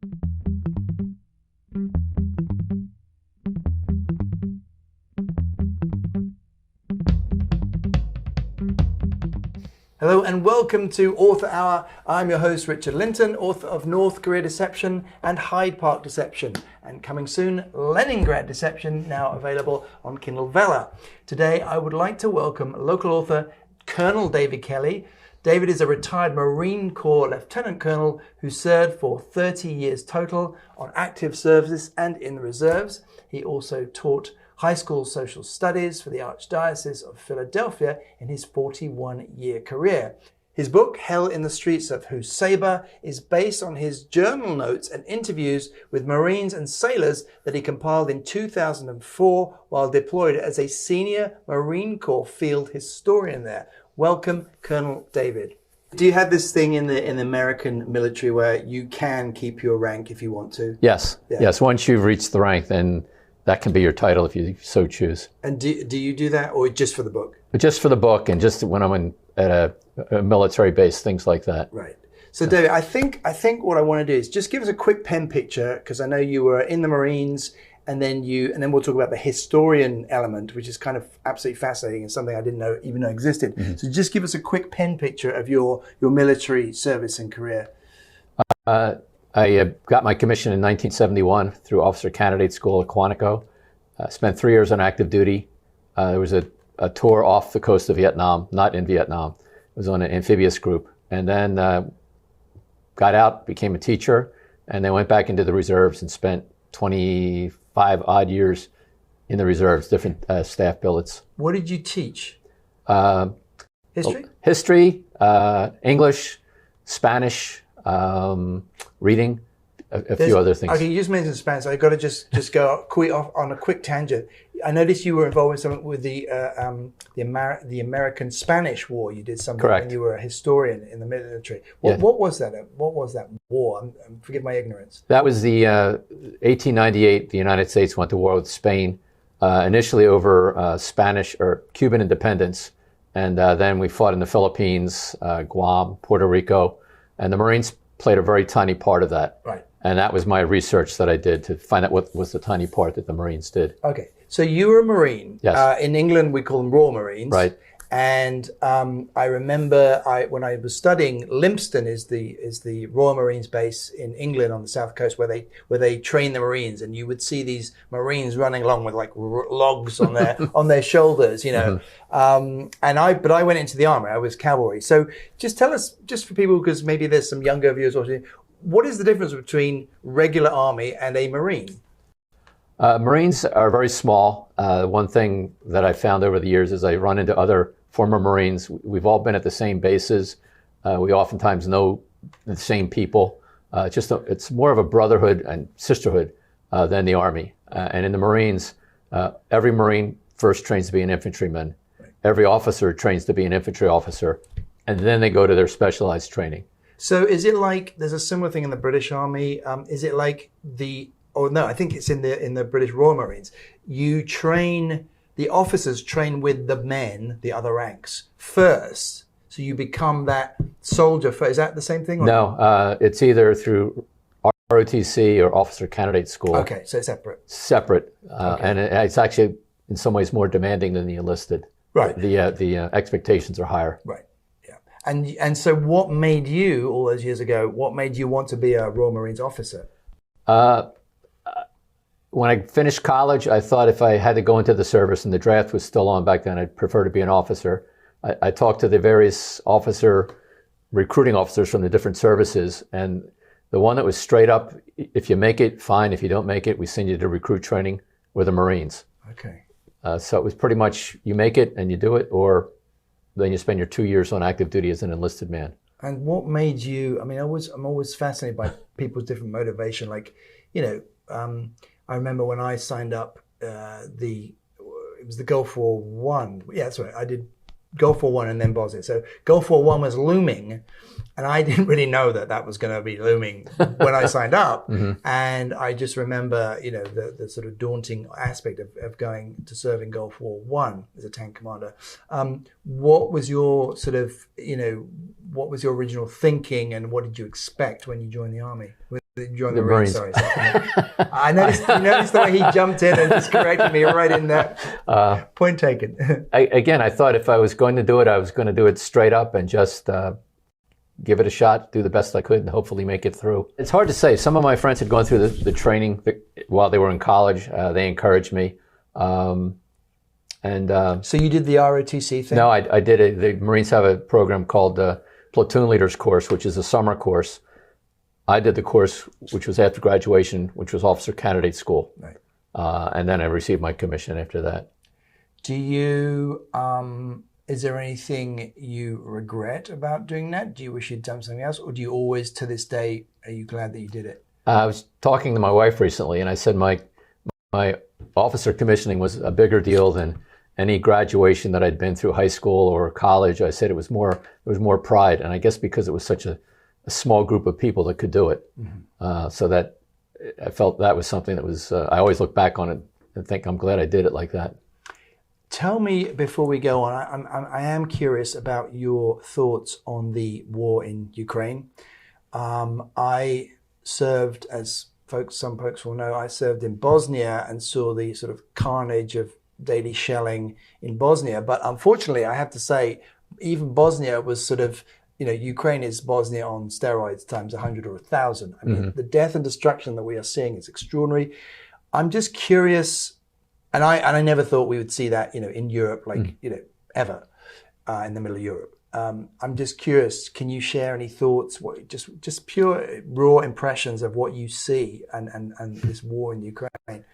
Hello and welcome to Author Hour. I'm your host Richard Lyntton, author of North Korea Deception and Hyde Park Deception, and coming soon, Leningrad Deception, now available on Kindle Vella. Today I would like to welcome local author Colonel David Kelly. David is a retired Marine Corps Lieutenant Colonel who served for 30 years total on active service and in the reserves. He also taught high school social studies for the Archdiocese of Philadelphia in his 41-year career. His book, Hell in the Streets of Husaybah, is based on his journal notes and interviews with Marines and sailors that he compiled in 2004 while deployed as a senior Marine Corps field historian there. Welcome, Colonel David. Do you have this thing in the American military where you can keep your rank if you want to? Yes. Yeah. Yes. Once you've reached the rank, then that can be your title if you so choose. And do you do that, or just for the book? But just for the book, and just when I'm at a military base, things like that. Right. So David, I think what I want to do is just give us a quick pen picture, because I know you were in the Marines, and then we'll talk about the historian element, which is kind of absolutely fascinating and something I didn't even know existed. Mm-hmm. So just give us a quick pen picture of your military service and career. I got my commission in 1971 through Officer Candidate School at Quantico. Spent 3 years on active duty. There was a tour off the coast of Vietnam, not in Vietnam. It was on an amphibious group. And then got out, became a teacher, and then went back into the reserves and spent 25 odd years in the reserves, different staff billets. What did you teach? History? History, English, Spanish, reading, a few other things. Okay, you just mentioned Spanish. I've got to just go off on a quick tangent. I noticed you were involved in something with the American-Spanish War. You did something. Correct. When you were a historian in the military. What was that? What was that war? Forgive my ignorance. That was the 1898. The United States went to war with Spain, initially over Spanish or Cuban independence, and then we fought in the Philippines, Guam, Puerto Rico, and the Marines played a very tiny part of that. Right. And that was my research that I did to find out what was the tiny part that the Marines did. Okay. So you were a Marine. Yes. In England, we call them Royal Marines. Right. And I remember when I was studying, Lyntton is the Royal Marines base in England on the south coast where they train the Marines, and you would see these Marines running along with like logs on their on their shoulders, you know. Mm-hmm. But I went into the army. I was cavalry. So just tell us, just for people, because maybe there's some younger viewers watching, what is the difference between regular army and a Marine? Marines are very small. One thing that I found over the years is I run into other former Marines. We've all been at the same bases. We oftentimes know the same people. It's more of a brotherhood and sisterhood than the Army. And in the Marines, every Marine first trains to be an infantryman. Right. Every officer trains to be an infantry officer, and then they go to their specialized training. So is it like, there's a similar thing in the British Army, is it like I think it's in the British Royal Marines. The officers train with the men, the other ranks, first. So you become that soldier first. Is that the same thing? Or no, it's either through ROTC or Officer Candidate School. Okay, so it's separate. Separate. Okay. And it's actually in some ways more demanding than the enlisted. Right. The expectations are higher. Right. Yeah. And so what made you, all those years ago, want to be a Royal Marines officer? When I finished college, I thought if I had to go into the service and the draft was still on back then, I'd prefer to be an officer. I talked to the various recruiting officers from the different services, and the one that was straight up, if you make it, fine. If you don't make it, we send you to recruit training with the Marines. Okay. So it was pretty much you make it and you do it, or then you spend your 2 years on active duty as an enlisted man. And what made you, I'm always fascinated by people's different motivation. Like, I remember when I signed up, it was the Gulf War One. Yeah, that's right. I did Gulf War One and then Bosnia. So Gulf War One was looming, and I didn't really know that was going to be looming when I signed up. Mm-hmm. And I just remember, the sort of daunting aspect of going to serve in Gulf War One as a tank commander. What was your sort of, what was your original thinking, and what did you expect when you joined the army? Join the Marines. Sorry. I noticed, you noticed the way he jumped in and just corrected me right in that. Point taken. I thought if I was going to do it, I was going to do it straight up and just give it a shot, do the best I could, and hopefully make it through. It's hard to say. Some of my friends had gone through the training while they were in college. They encouraged me. So you did the ROTC thing? No, I did it. The Marines have a program called Platoon Leaders Course, which is a summer course. I did the course, which was after graduation, which was Officer Candidate School. Right. And then I received my commission after that. Do you, is there anything you regret about doing that? Do you wish you'd done something else? Or do you always, to this day, are you glad that you did it? I was talking to my wife recently, and I said my officer commissioning was a bigger deal than any graduation that I'd been through high school or college. I said it was more pride. And I guess because it was such a small group of people that could do it. Mm-hmm. So that I felt that was something that was, I always look back on it and think I'm glad I did it like that. Tell me, before we go on, I am curious about your thoughts on the war in Ukraine. I served, as some folks will know, I served in Bosnia and saw the sort of carnage of daily shelling in Bosnia. But unfortunately, I have to say, even Bosnia was sort of, Ukraine is Bosnia on steroids times 100 or 1,000. I mean, mm-hmm. The death and destruction that we are seeing is extraordinary. I'm just curious, and I never thought we would see that, in Europe, like, ever, in the middle of Europe. I'm just curious, can you share any thoughts, just pure raw impressions of what you see and this war in Ukraine?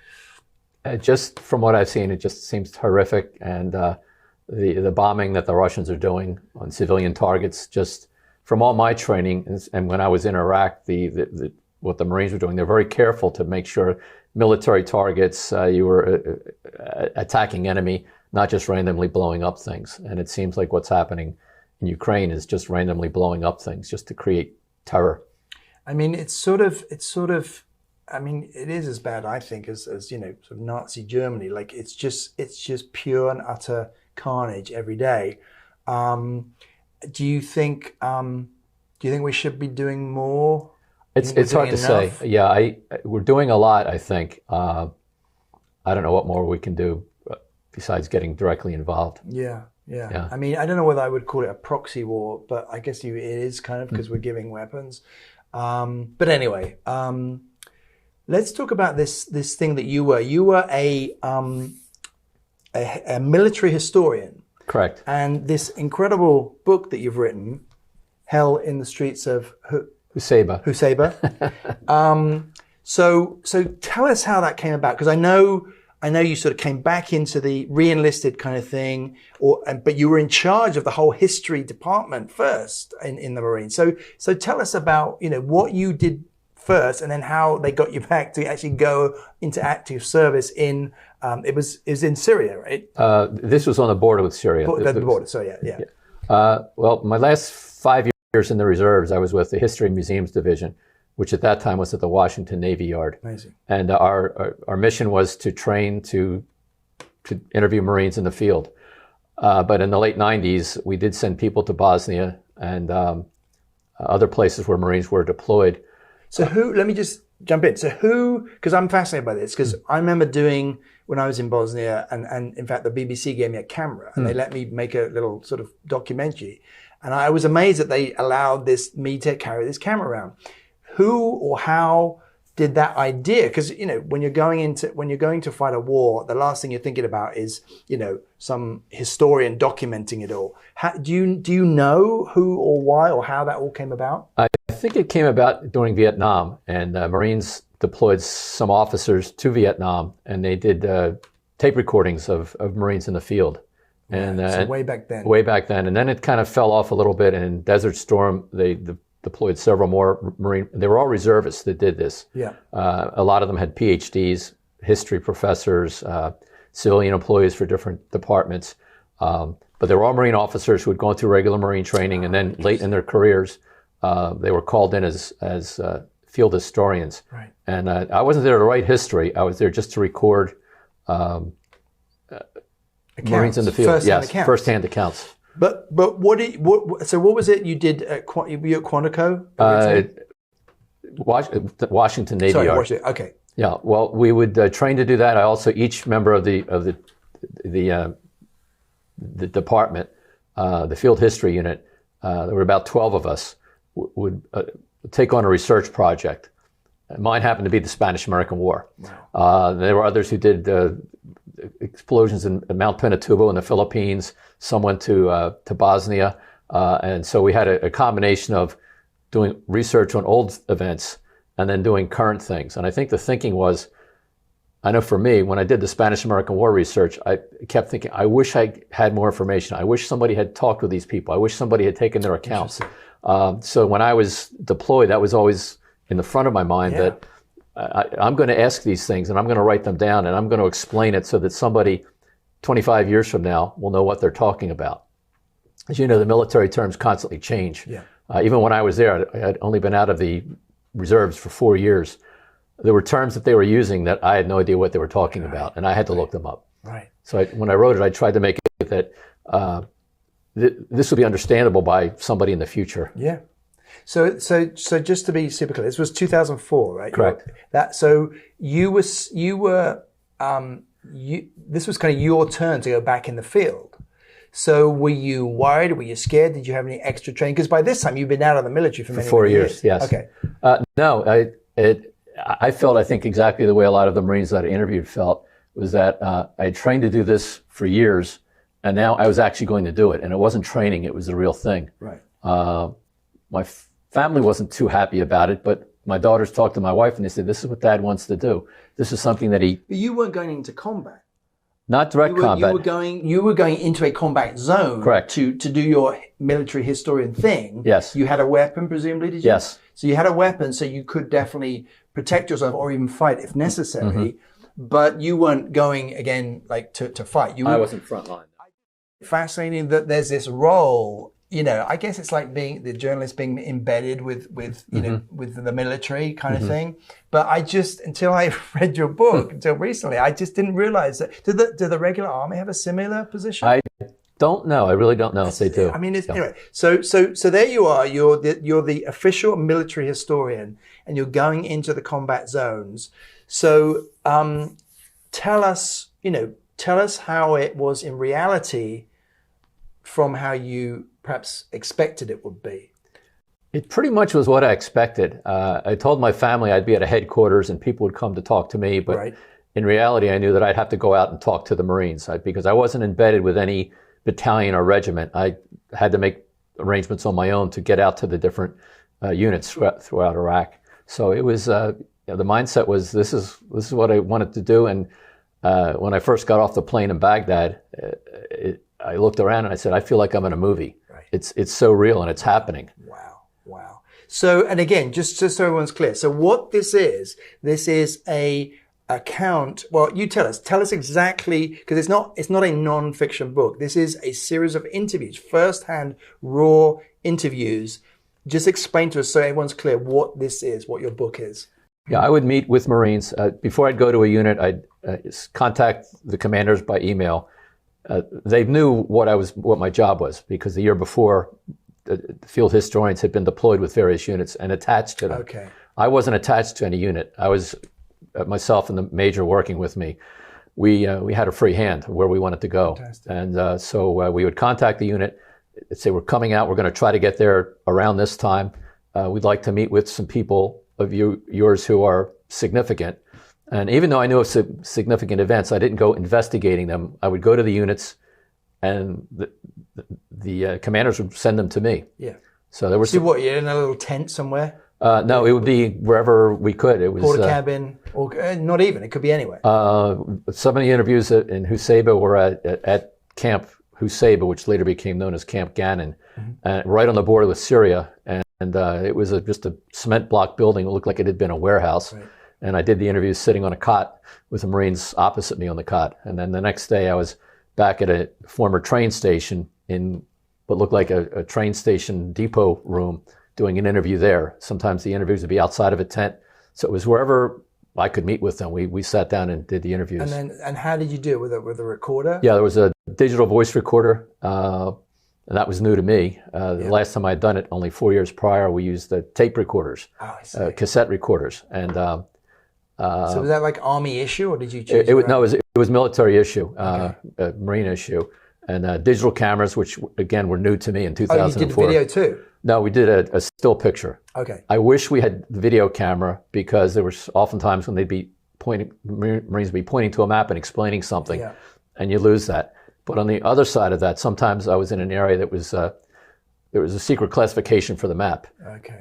Just from what I've seen, it just seems horrific. And the bombing that the Russians are doing on civilian targets, just from all my training, and when I was in Iraq, what the Marines were doing, they're very careful to make sure military targets, you were attacking enemy, not just randomly blowing up things. And it seems like what's happening in Ukraine is just randomly blowing up things just to create terror. I mean, it is as bad, I think, as sort of Nazi Germany. Like it's just pure and utter carnage every day. Do you think we should be doing more? It's hard to say. Yeah, we're doing a lot, I think. I don't know what more we can do besides getting directly involved. Yeah. I mean, I don't know whether I would call it a proxy war, but I guess it is kind of, because we're giving weapons. But anyway, let's talk about this thing that you were. You were a military historian. Correct. And this incredible book that you've written, Hell in the Streets of Husaybah. So tell us how that came about, because I know you sort of came back into the re-enlisted kind of thing, but you were in charge of the whole history department first in the Marines. So tell us about what you did first, and then how they got you back to actually go into active service in. It was in Syria, right? This was on the border with Syria. The border. So yeah. Well, my last 5 years in the reserves, I was with the History and Museums Division, which at that time was at the Washington Navy Yard. Amazing. And our mission was to train to interview Marines in the field. But in the late 90s, we did send people to Bosnia and other places where Marines were deployed. So let me just jump in. So because I'm fascinated by this, because I remember doing, when I was in Bosnia, and in fact the BBC gave me a camera and they let me make a little sort of documentary. And I was amazed that they allowed me to carry this camera around. Who or how did that idea? Because when you're going to fight a war, the last thing you're thinking about is some historian documenting it all. Do you know who or why or how that all came about? I think it came about during Vietnam, and Marines deployed some officers to Vietnam, and they did tape recordings of Marines in the field. And so way back then. Way back then, and then it kind of fell off a little bit. And in Desert Storm, they deployed several more Marine. They were all reservists that did this. Yeah. A lot of them had PhDs, history professors, civilian employees for different departments. But they were all Marine officers who had gone through regular Marine training, and then late in their careers, they were called in as field historians. Right. And I wasn't there to write history. I was there just to record Marines in the field. First-hand accounts. But what was it you did? Were you at Quantico? Washington Navy Sorry, Yard. Washington. Okay. Yeah, well, we would train to do that. I also, each member of the department, the field history unit, there were about 12 of us, would take on a research project. Mine happened to be the Spanish-American War. Wow. There were others who did explosions in Mount Pinatubo in the Philippines. Some went to Bosnia, and so we had a combination of doing research on old events and then doing current things. And I think the thinking was, I know for me, when I did the Spanish-American War research, I kept thinking, I wish I had more information. I wish somebody had talked with these people. I wish somebody had taken their accounts. So when I was deployed, that was always in the front of my mind, that I'm going to ask these things and I'm going to write them down and I'm going to explain it so that somebody 25 years from now will know what they're talking about. As you know, the military terms constantly change. Yeah. Even when I was there, I had only been out of the reserves for 4 years. There were terms that they were using that I had no idea what they were talking about, and I had to look them up. Right. So when I wrote it, I tried to make it that this would be understandable by somebody in the future. Yeah. So just to be super clear, this was 2004, right? Correct. This was kind of your turn to go back in the field. So were you worried? Were you scared? Did you have any extra training? Because by this time you've been out of the military for many 4 years. Yes. Okay. No, I felt, I think, exactly the way a lot of the Marines that I interviewed felt, was that I had trained to do this for years, and now I was actually going to do it. And it wasn't training, it was the real thing. Right. My family wasn't too happy about it, but my daughters talked to my wife and they said, this is what Dad wants to do. This is something that he... But you weren't going into combat. Not direct combat. You were going into a combat zone. Correct. To do your military historian thing. Yes. You had a weapon, presumably, did you? Yes. So you had a weapon, so you could definitely protect yourself or even fight if necessary. Mm-hmm. But you weren't going again like to fight. I wasn't frontline. Fascinating that there's this role. You know, I guess it's like being the journalist being embedded with you know, with the military kind of thing. But I just, until I read your book, until recently, I just didn't realize that. Do the regular army have a similar position? I don't know. I really don't know if they do. I mean, anyway. So there you are. You're the official military historian, and you're going into the combat zones. So tell us how it was in reality, from how you perhaps expected it would be. It pretty much was what I expected. I told my family I'd be at a headquarters and people would come to talk to me, but in reality, I knew that I'd have to go out and talk to the Marines because I wasn't embedded with any battalion or regiment. I had to make arrangements on my own to get out to the different units throughout Iraq. So it was the mindset was this is what I wanted to do. And when I first got off the plane in Baghdad, I looked around and I said, I feel like I'm in a movie. Right. It's so real and it's happening. Wow. So, and again, just so everyone's clear. So what this is a account. Well, you tell us exactly, because it's not a non-fiction book. This is a series of interviews, first-hand, raw interviews. Just explain to us so everyone's clear what this is, what your book is. Yeah, I would meet with Marines. Before I'd go to a unit, I'd contact the commanders by email. They knew what my job was, because the year before, the field historians had been deployed with various units and attached to them. Okay. I wasn't attached to any unit. I was myself and the major working with me. We had a free hand where we wanted to go. Fantastic. And so we would contact the unit, say we're coming out, we're going to try to get there around this time. We'd like to meet with some people of yours who are significant. And even though I knew of significant events, I didn't go investigating them. I would go to the units, and the commanders would send them to me. Yeah. So there was. So what? You're in a little tent somewhere? No, it would be wherever we could. It was porta cabin, or not even. It could be anywhere. Some of the interviews in Husaybah were at Camp Husaybah, which later became known as Camp Gannon, right on the border with Syria. And it was just a cement block building. It looked like it had been a warehouse. Right. And I did the interviews sitting on a cot with the Marines opposite me on the cot. And then the next day I was back at a former train station in what looked like a train station depot room doing an interview there. Sometimes the interviews would be outside of a tent. So it was wherever I could meet with them. We sat down and did the interviews. And how did you do it? With a recorder? Yeah, there was a digital voice recorder. and that was new to me. The last time I'd done it, only 4 years prior, we used the tape recorders, cassette recorders. And so was that like Army issue, or did you choose? it was military issue, Marine issue, and digital cameras, which again were new to me in 2004. Oh, you did video too? No, we did a still picture. Okay. I wish we had the video camera, because there was oftentimes when they'd be Marines would be pointing to a map and explaining something, and you lose that. But on the other side of that, sometimes I was in an area that was there was a secret classification for the map,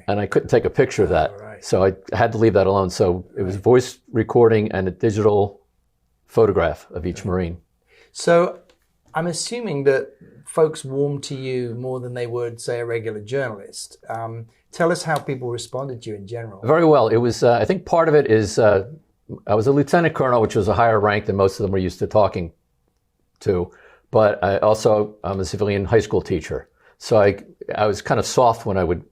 and I couldn't take a picture of that, so I had to leave that alone. So it was voice recording and a digital photograph of each Marine. So I'm assuming that folks warmed to you more than they would, say, a regular journalist. Tell us how people responded to you in general. Very well. It was, I think part of it is, I was a lieutenant colonel, which was a higher rank than most of them were used to talking to. But I'm a civilian high school teacher. So I was kind of soft when I would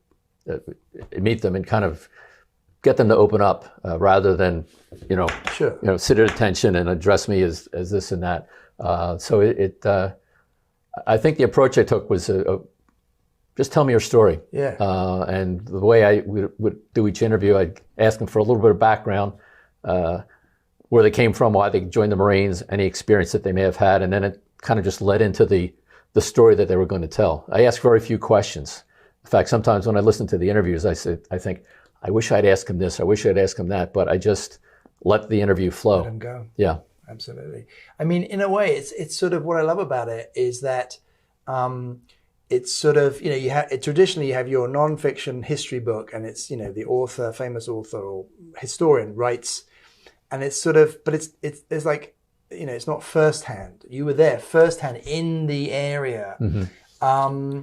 meet them and kind of get them to open up rather than, sit at attention and address me as this and that. So I think the approach I took was just tell me your story. Yeah. And the way I would do each interview, I'd ask them for a little bit of background, where they came from, why they joined the Marines, any experience that they may have had, and then it kind of just led into the story that they were going to tell. I asked very few questions. In fact, sometimes when I listen to the interviews, I think, I wish I'd asked him this, I wish I'd asked him that, but I just let the interview flow. Let him go. Yeah. Absolutely. I mean, in a way, it's sort of what I love about it is that it's sort of, traditionally you have your nonfiction history book, and it's, the author, famous author or historian writes, and it's sort of, but it's like, it's not firsthand. You were there firsthand in the area. Mm-hmm.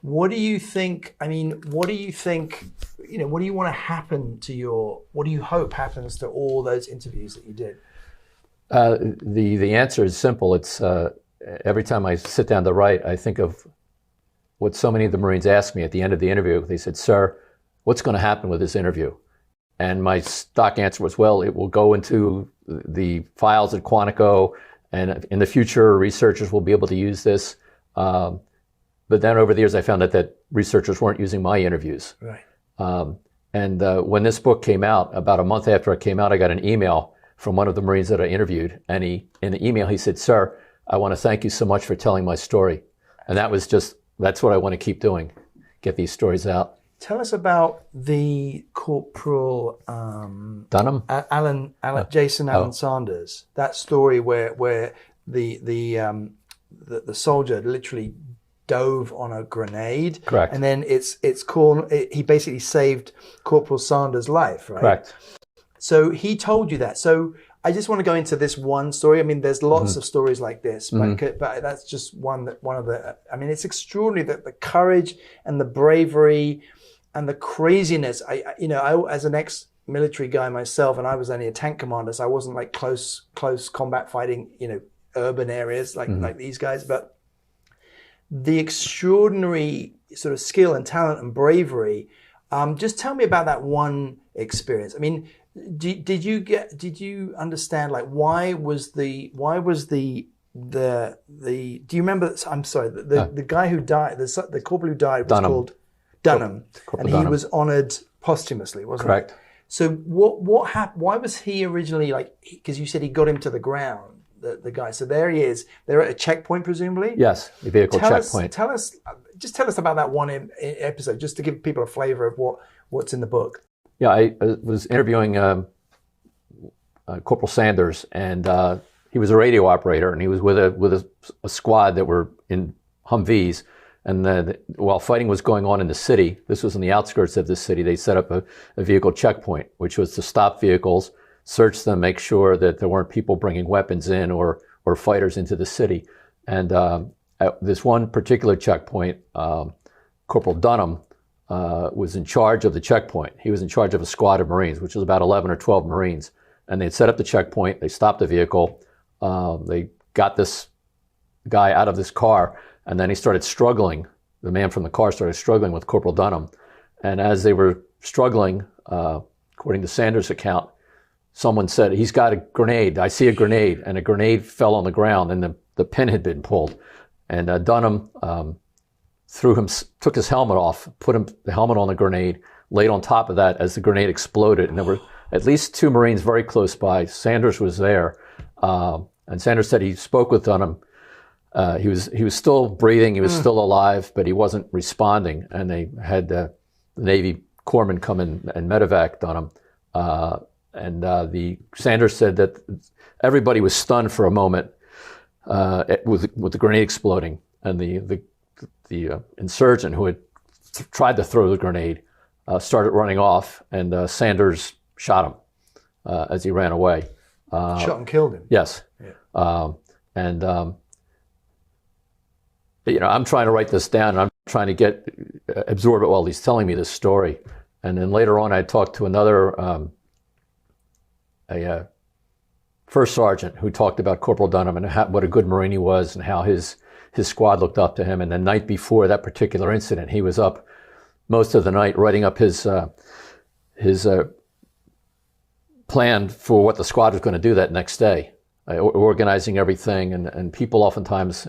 What do you think? I mean, what do you think? What do you want to happen to what do you hope happens to all those interviews that you did? The answer is simple. It's every time I sit down to write, I think of what so many of the Marines asked me at the end of the interview. They said, "Sir, what's going to happen with this interview?" And my stock answer was, "Well, it will go into the files at Quantico, and in the future, researchers will be able to use this." But then over the years, I found that researchers weren't using my interviews. Right. When this book came out, about a month after it came out, I got an email from one of the Marines that I interviewed, and in the email he said, "Sir, I want to thank you so much for telling my story." And that's what I want to keep doing, get these stories out. Tell us about the Corporal Dunham? Jason Allen Sanders. That story where the soldier literally dove on a grenade. Correct. And then he basically saved Corporal Sanders' life, right? Correct. So he told you that. So I just want to go into this one story. I mean, there's lots of stories like this, but that's just one of the. I mean, it's extraordinary that the courage and the bravery and the craziness. I as an ex-military guy myself, and I was only a tank commander, so I wasn't like close combat fighting, urban areas like these guys, but the extraordinary sort of skill and talent and bravery. Just tell me about that one experience. I mean, did you understand, like, why was the do you remember? I'm sorry, the guy who died, the corporal who died was called Dunham, and he was honored posthumously, wasn't he? Correct. So what happened? Why was he originally, like, because you said he got him to the ground, the guy. So there he is. They're at a checkpoint, presumably. Yes, the vehicle checkpoint. Tell us about that one episode, just to give people a flavor of what's in the book. Yeah, I was interviewing Corporal Sanders, and he was a radio operator, and he was with a squad that were in Humvees. And while fighting was going on in the city, this was in the outskirts of the city, they set up a vehicle checkpoint, which was to stop vehicles, search them, make sure that there weren't people bringing weapons in or fighters into the city. And at this one particular checkpoint, Corporal Dunham was in charge of the checkpoint. He was in charge of a squad of Marines, which was about 11 or 12 Marines. And they'd set up the checkpoint, they stopped the vehicle, they got this guy out of this car, and then he started struggling. The man from the car started struggling with Corporal Dunham. And as they were struggling, according to Sanders' account, someone said, "He's got a grenade. I see a grenade." And a grenade fell on the ground, and the pin had been pulled. And Dunham took his helmet off, put the helmet on the grenade, laid on top of that as the grenade exploded. And there were at least 2 Marines very close by. Sanders was there. And Sanders said he spoke with Dunham. He was still breathing, he was still alive, but he wasn't responding. And they had the Navy corpsmen come in and medevac Dunham. The Sanders said that everybody was stunned for a moment with the grenade exploding, and the insurgent who had tried to throw the grenade started running off, and Sanders shot him as he ran away. Shot and killed him. Yes. Yeah. I'm trying to write this down, and I'm trying to absorb it while he's telling me this story. And then later on, I talked to another a first sergeant who talked about Corporal Dunham and what a good Marine he was, and how his squad looked up to him. And the night before that particular incident, he was up most of the night writing up his plan for what the squad was going to do that next day, organizing everything. And people oftentimes,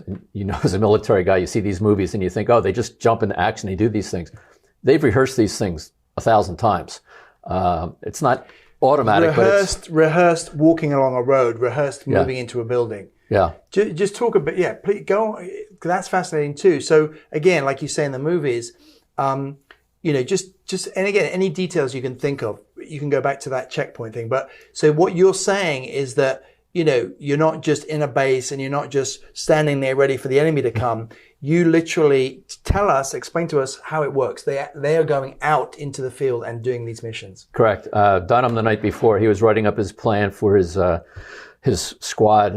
as a military guy, you see these movies and you think, oh, they just jump into action, they do these things. They've rehearsed these things 1,000 times. It's not automatic, rehearsed walking along a road, rehearsed moving into a building. Yeah. Just talk a bit. Please go on. That's fascinating too. So again, like you say in the movies, just and again, any details you can think of, you can go back to that checkpoint thing. But so what you're saying is that, you're not just in a base and you're not just standing there ready for the enemy to come. You literally explain to us how it works. They are going out into the field and doing these missions. Correct. Dunham, the night before, he was writing up his plan for his squad.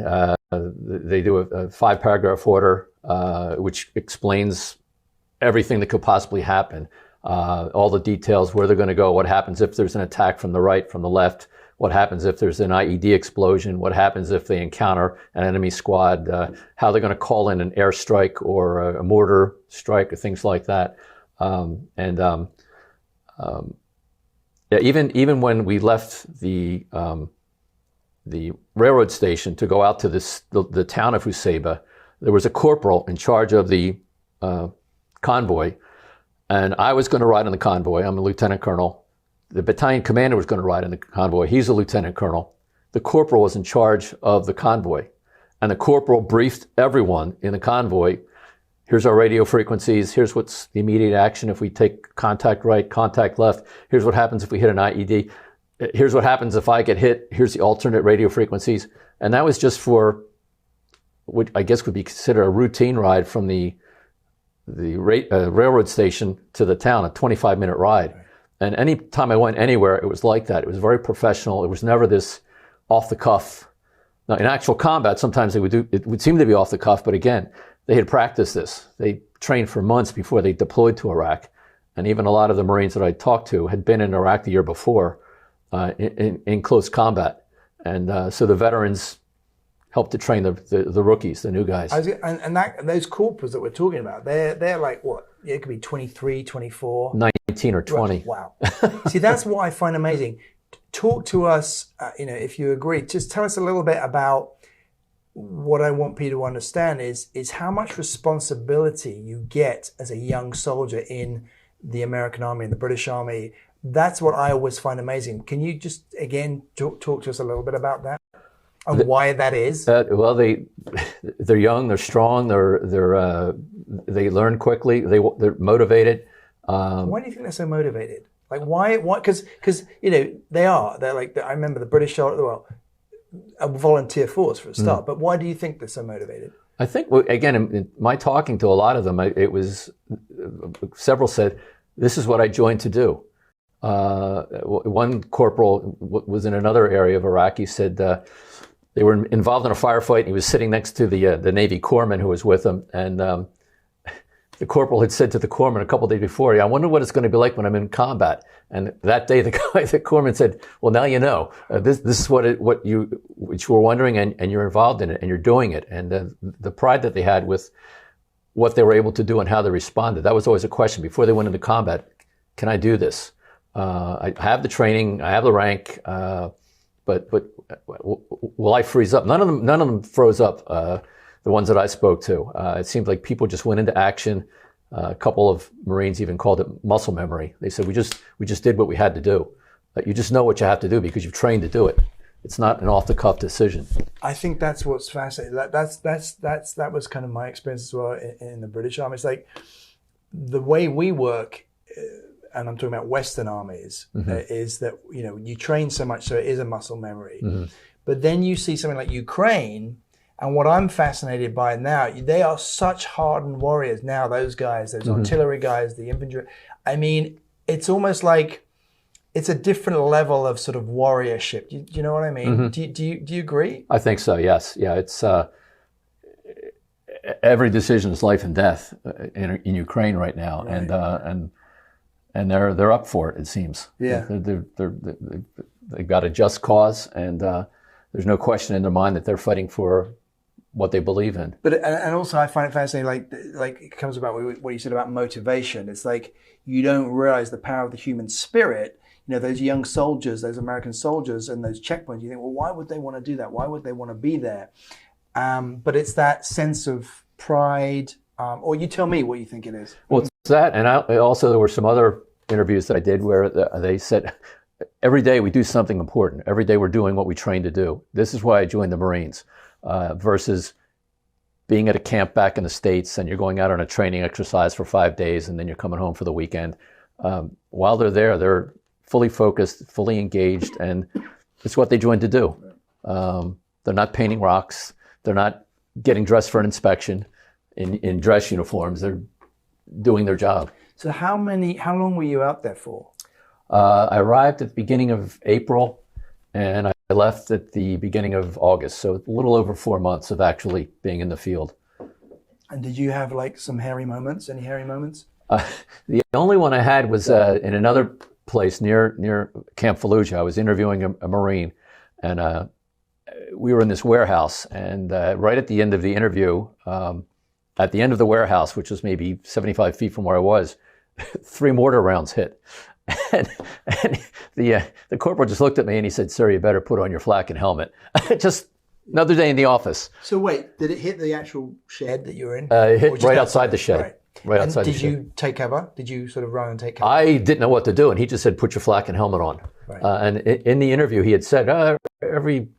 They do a 5-paragraph order, which explains everything that could possibly happen. All the details, where they're going to go, what happens if there's an attack from the right, from the left, what happens if there's an IED explosion, what happens if they encounter an enemy squad, how they're going to call in an airstrike or a mortar strike or things like that. Even when we left the railroad station to go out to the town of Husaybah, there was a corporal in charge of the convoy, and I was going to ride on the convoy. I'm a lieutenant colonel. The battalion commander was going to ride in the convoy. He's a lieutenant colonel. The corporal was in charge of the convoy. And the corporal briefed everyone in the convoy. Here's our radio frequencies. Here's what's the immediate action if we take contact right, contact left. Here's what happens if we hit an IED. Here's what happens if I get hit. Here's the alternate radio frequencies. And that was just for what I guess would be considered a routine ride from the railroad station to the town, a 25-minute ride. And any time I went anywhere, it was like that. It was very professional. It was never this off the cuff. Now, in actual combat, sometimes it would seem to be off the cuff, but again, they had practiced this. They trained for months before they deployed to Iraq. And even a lot of the Marines that I talked to had been in Iraq the year before in close combat. And so the veterans helped to train the rookies, the new guys. Those corporals that we're talking about, they're like what? It could be 23, 24. 19 or 20. Right. Wow. See, that's what I find amazing. Talk to us, if you agree, just tell us a little bit about what I want people to understand is how much responsibility you get as a young soldier in the American Army and the British Army. That's what I always find amazing. Can you just, again, talk to us a little bit about that? And why that is? Well, they're young, they're strong, they learn quickly, they're motivated. Why do you think they're so motivated? Like why? Because they're like I remember the British a volunteer force for a start. But why do you think they're so motivated? I think again, in my talking to a lot of them, it was several said, "This is what I joined to do." One corporal was in another area of Iraq. He said they were involved in a firefight. And he was sitting next to the Navy corpsman who was with him, and the corporal had said to the corpsman a couple of days before, "I wonder what it's going to be like when I'm in combat." And that day, the corpsman said, "Well, now you know. This is what you were wondering, and you're involved in it, and you're doing it." And the pride that they had with what they were able to do and how they responded. That was always a question before they went into combat. Can I do this? I have the training, I have the rank, but will I freeze up? None of them froze up. The ones that I spoke to, it seemed like people just went into action. A couple of Marines even called it muscle memory. They said, we just did what we had to do. You just know what you have to do because you've trained to do it. It's not an off-the-cuff decision. I think that's what's fascinating. That was kind of my experience as well in the British Army. It's like the way we work, and I'm talking about Western armies, is that, you know, you train so much, so it is a muscle memory. But then you see something like Ukraine, and what I'm fascinated by now, they are such hardened warriors now, those guys, those artillery guys, the infantry. I mean, it's almost like it's a different level of sort of warriorship. Do you know what I mean? Do you agree? I think so, yes. Yeah, it's every decision is life and death in Ukraine right now. Right. And they're up for it, it seems. Yeah. They've got a just cause, and there's no question in their mind that they're fighting for what they believe in. But and also I find it fascinating, like it comes about what you said about motivation. It's like you don't realize the power of the human spirit. You know, those young soldiers, those American soldiers, and those checkpoints. You think, well, why would they want to do that? Why would they want to be there? But it's that sense of pride. Or you tell me what you think it is. Well, it's that, and also there were some other interviews that I did where they said, every day we do something important. Every day we're doing what we trained to do. This is why I joined the Marines, versus being at a camp back in the States and you're going out on a training exercise for 5 days and then you're coming home for the weekend. While they're there, they're fully focused, fully engaged, and it's what they joined to do. They're not painting rocks. They're not getting dressed for an inspection in dress uniforms. They're doing their job. So how long were you out there for? I arrived at the beginning of April, and I left at the beginning of August. So a little over 4 months of actually being in the field. And did you have like some hairy moments? Any hairy moments? The only one I had was in another place near Camp Fallujah. I was interviewing a Marine, and we were in this warehouse. And right at the end of the interview, at the end of the warehouse, which was maybe 75 feet from where I was, 3 mortar rounds hit. And the corporal just looked at me and he said, "Sir, you better put on your flak and helmet." Just another day in the office. So wait, did it hit the actual shed that you were in? It hit right outside the shed. Right. Right outside the shed. Did you take cover? Did you sort of run and take cover? I didn't know what to do, and he just said, "Put your flak and helmet on." Right. And in the interview, he had said, every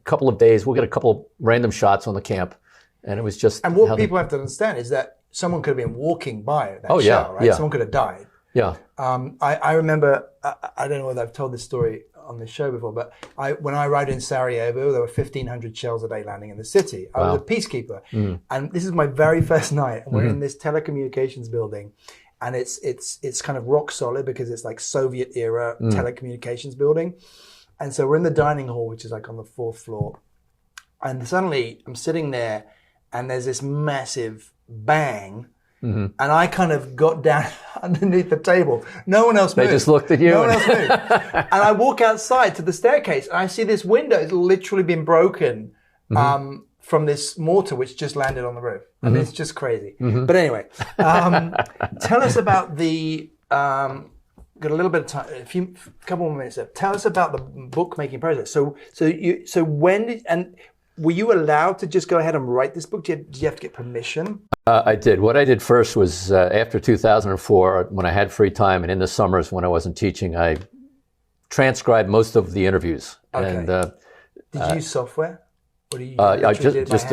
couple of days, we'll get a couple of random shots on the camp. And it was just... And what people have to understand is that someone could have been walking by that shell, right? Yeah. Someone could have died. Yeah. I remember, I don't know whether I've told this story on this show before, but when I arrived in Sarajevo, there were 1,500 shells a day landing in the city. I was a peacekeeper. And this is my very first night. And we're in this telecommunications building. And it's kind of rock solid because it's like Soviet era telecommunications building. And so we're in the dining hall, which is like on the 4th floor. And suddenly I'm sitting there and there's this massive bang. And I kind of got down underneath the table. No one else moved. They just looked at you. No one else moved. And I walk outside to the staircase and I see this window has literally been broken from this mortar which just landed on the roof. I mean, it's just crazy. But anyway, tell us about the... got a little bit of time, couple more minutes left. Tell us about the book-making process. So when did, and were you allowed to just go ahead and write this book? Did you have to get permission? I did. What I did first was after 2004, when I had free time, and in the summers when I wasn't teaching, I transcribed most of the interviews. Okay. And, did you use software? Or do you I just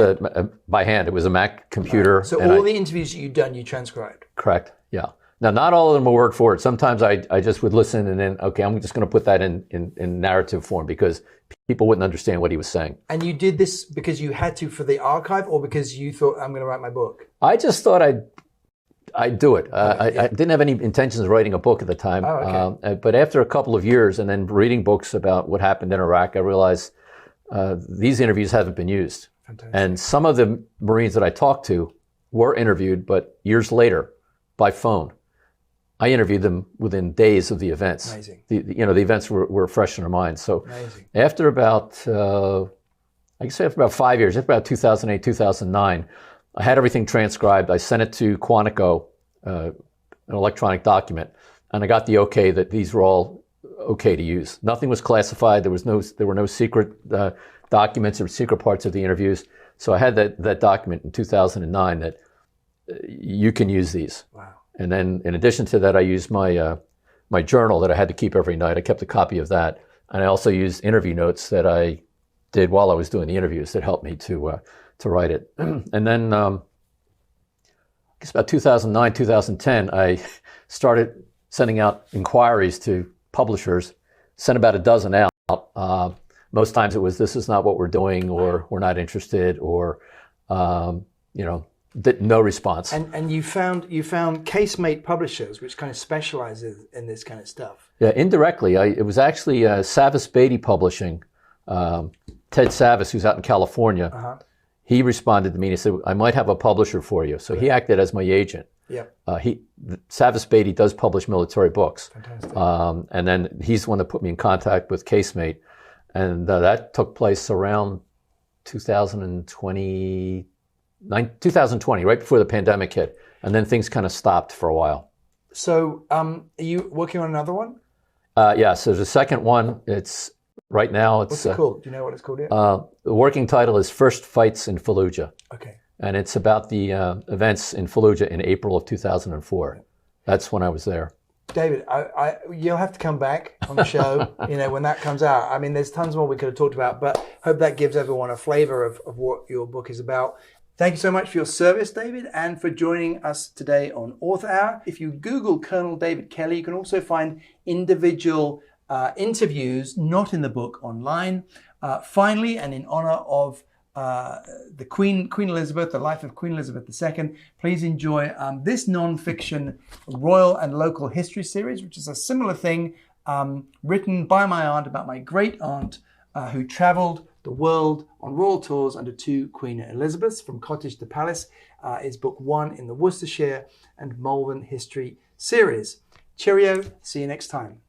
by hand. It was a Mac computer. Right. So all the interviews that you've done, you transcribed? Correct. Yeah. Now, not all of them are word for word. Sometimes I just would listen and then, okay, I'm just going to put that in narrative form because people wouldn't understand what he was saying. And you did this because you had to for the archive or because you thought, I'm going to write my book? I just thought I'd do it. I didn't have any intentions of writing a book at the time. Oh, okay. But after a couple of years and then reading books about what happened in Iraq, I realized these interviews haven't been used. Fantastic. And some of the Marines that I talked to were interviewed, but years later by phone. I interviewed them within days of the events. Amazing. The events were fresh in our minds. So amazing. After about, I guess after about 5 years, after about 2008, 2009, I had everything transcribed. I sent it to Quantico, an electronic document, and I got the okay that these were all okay to use. Nothing was classified. There were no secret documents or secret parts of the interviews. So I had that document in 2009 that you can use these. Wow. And then in addition to that, I used my my journal that I had to keep every night. I kept a copy of that. And I also used interview notes that I did while I was doing the interviews that helped me to write it. And then I guess about 2009, 2010, I started sending out inquiries to publishers, sent about a dozen out. Most times it was, this is not what we're doing, or we're not interested, or, no response. And you found Casemate Publishers, which kind of specializes in this kind of stuff. Yeah, indirectly. It was actually Savis Beatty Publishing. Ted Savis, who's out in California, he responded to me and he said, I might have a publisher for you. So he acted as my agent. Yeah. Savis Beatty does publish military books. Fantastic. And then he's the one that put me in contact with Casemate. And that took place around 2020, right before the pandemic hit. And then things kind of stopped for a while. So are you working on another one? Yeah, so there's a second one. Right now, What's it called? Do you know what it's called yet? The working title is First Fights in Fallujah. Okay. And it's about the events in Fallujah in April of 2004. That's when I was there. David, you'll have to come back on the show, when that comes out. I mean, there's tons more we could have talked about, but hope that gives everyone a flavor of what your book is about. Thank you so much for your service, David, and for joining us today on Author Hour. If you Google Colonel David Kelly, you can also find individual interviews not in the book online. Finally, and in honor of the Queen Elizabeth, the life of Queen Elizabeth II, please enjoy this non-fiction royal and local history series, which is a similar thing written by my aunt about my great aunt who traveled the world on royal tours under two Queen Elizabeths from cottage to palace. Is book 1 in the Worcestershire and Malvern history series. Cheerio, see you next time.